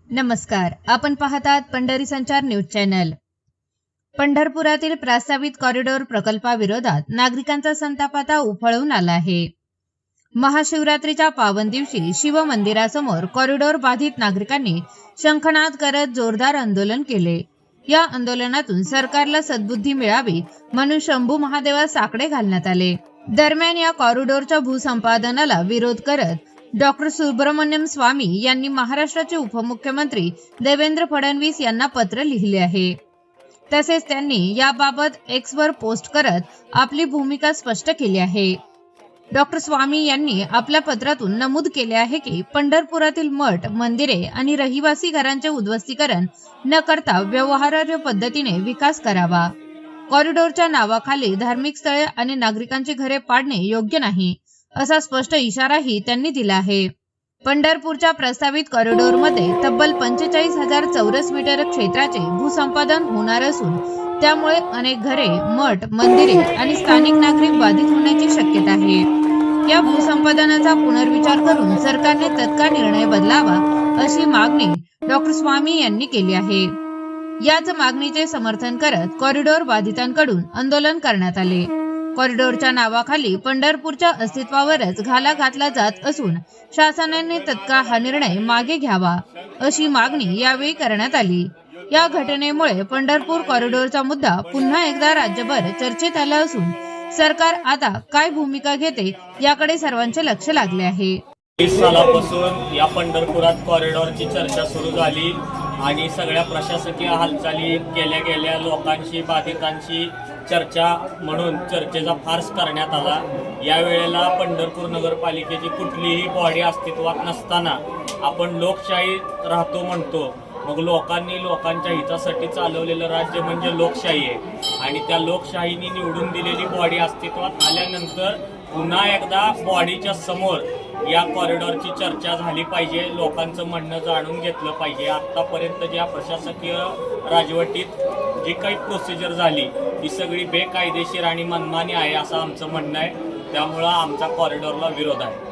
नमस्कार, आपण पाहतात पंढरी संचार न्यूज चॅनल। पंढरपुरातील प्रस्तावित कॉरिडॉर प्रकल्पाविरोधात नागरिकांचा संताप आता उफाळून आला आहे। महाशिवरात्रीच्या पावन दिवशी शिवमंदिरासमोर कॉरिडॉर बाधित नागरिकांनी शंखनाद करत जोरदार आंदोलन केले। या आंदोलनातून सरकारला सद्बुद्धी मिळावी म्हणून शंभू महादेवास साकडे घालण्यात आले। दरम्यान या कॉरिडॉरच्या भूसंपादनाला विरोध करत डॉक्टर सुब्रमण्यम स्वामी यांनी महाराष्ट्राचे उपमुख्यमंत्री देवेंद्र फडणवीस यांना पत्र लिहिले आहे। तसेच त्यांनी याबाबत एक्सवर पोस्ट करत आपली भूमिका स्पष्ट केली आहे। डॉक्टर स्वामी यांनी आपल्या पत्रातून नमूद केले आहे की पंढरपुरातील मठ, मंदिरे आणि रहिवासी घरांचे उद्ध्वस्तीकरण न करता व्यवहार्य पद्धतीने विकास करावा। कॉरिडॉरच्या नावाखाली धार्मिक स्थळे आणि नागरिकांची घरे पाडणे योग्य नाही, असा स्पष्ट इशाराही त्यांनी दिला आहे। पंढरपूरच्या प्रस्तावित कॉरिडॉरमध्ये तब्बल 45,000 चौरस मीटर क्षेत्राचे भूसंपादन होणार असून त्यामुळे अनेक घरे, मठ, मंदिरे आणि स्थानिक नागरिक बाधित होण्याची शक्यता आहे। या भूसंपादनाचा पुनर्विचार करून सरकारने तत्काळ निर्णय बदलावा अशी मागणी डॉक्टर स्वामी यांनी केली आहे। याच मागणीचे समर्थन करत कॉरिडॉर बाधितांकडून आंदोलन करण्यात आले। कॉरिडॉरच्या नावाखाली पंढरपूरच्या अस्तित्वावरच घाला घातला जात असून शासनाने तत्काळ हा निर्णय मागे घ्यावा अशी मागणी यावेळी करण्यात आली। या घटनेमुळे पंढरपूर कॉरिडॉरचा मुद्दा पुन्हा एकदा राज्यभर चर्चेत आला असून सरकार आता काय भूमिका घेते याकडे सर्वांचे लक्ष लागले आहे। 20 सालापासून या पंढरपुरात कॉरिडॉरची चर्चा सुरू झाली आणि सगळ्या प्रशासकीय हालचाली केल्या गेल्या, लोकांशी, बाधितांची चर्चा म्हणून चर्चेचा फार्स करण्यात आला। या वेळेला पंढरपूर नगरपालिकेची कुठलीही बॉडी अस्तित्वात नसताना आपण लोकशाही राहतो म्हणतो, मग लोकांनी लोकांच्या हितासाठी चालवलेलं राज्य म्हणजे लोकशाही आहे आणि त्या लोकशाहीने निवडून दिलेली बॉडी अस्तित्वात आल्यानंतर पुन्हा एकदा बॉडीच्या समोर या कॉरिडॉरची चर्चा झाली पाहिजे, लोकांचं म्हणणं जाणून घेतलं पाहिजे। आतापर्यंत ज्या प्रशासकीय राजवटीत जी काही प्रोसिजर झाली ती सगळी बेकायदेशीर आणि मनमानी आहे असं आमचं म्हणणं आहे। त्यामुळं आमचा कॉरिडॉरला विरोध आहे।